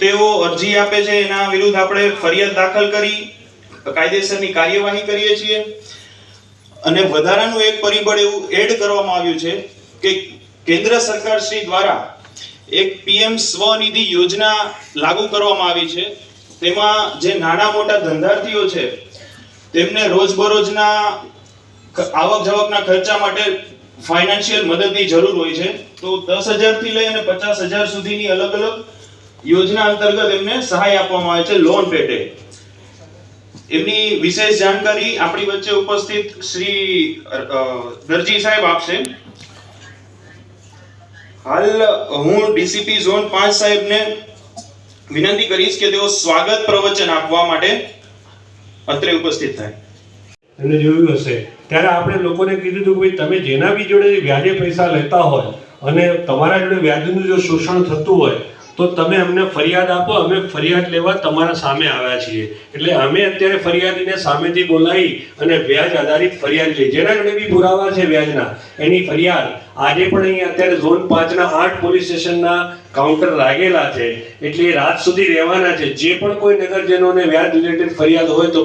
તેઓ અરજી આપે છે, એના વિરુદ્ધ આપણે ફરિયાદ દાખલ કરી કાયદેસરની કાર્યવાહી કરીએ છીએ. અને વધારાનું એક પરિબળ એવું એડ કરવામાં આવ્યું છે કે કેન્દ્ર સરકાર શ્રી દ્વારા એક પીએમ સ્વનિધિ યોજના લાગુ કરવામાં આવી છે. તેમાં જે નાના મોટા ધંધાર્થીઓ છે તેમને રોજબરોજના આવક જાવકના ખર્ચા માટે ફાઇનાન્શિયલ મદદની જરૂર હોય છે. તો 10,000 થી લઈ અને 50,000 સુધીની અલગ અલગ યોજના અંતર્ગત એમને સહાય આપવામાં આવે છે લોન પેટે. એમની વિશેષ જાણકારી આપણી વચ્ચે ઉપસ્થિત શ્રી દરજી સાહેબ આપશે. હાલ હું ડીસીપી ઝોન 5 સાહેબને વિનંતી કરીશ કે તેઓ સ્વાગત પ્રવચન આપવા માટે અત્રે ઉપસ્થિત થાય. એમને જોયું હશે ત્યારે આપણે લોકોને કીધું હતું કે ભાઈ તમે જેના બી જોડે વ્યાજે પૈસા લેતા હોય અને તમારા જોડે વ્યાજનું જો શોષણ થતું હોય તો તમે અમને ફરિયાદ આપો, અમે ફરિયાદ લેવા તમારા સામે આવ્યા છીએ. એટલે અમે અત્યારે ફરિયાદીને સામેથી બોલાવી અને વ્યાજ આધારિત ફરિયાદ લઈ, જેના જોડે બી પુરાવા છે વ્યાજના એની ફરિયાદ આજે પણ અહીં અત્યારે ઝોન 5 ના 8 પોલીસ સ્ટેશનના કાઉન્ટર લાગેલા છે. એટલે રાત સુધી રહેવાના છે. જે પણ કોઈ નગરજનોને વ્યાજ રિલેટેડ ફરિયાદ હોય તો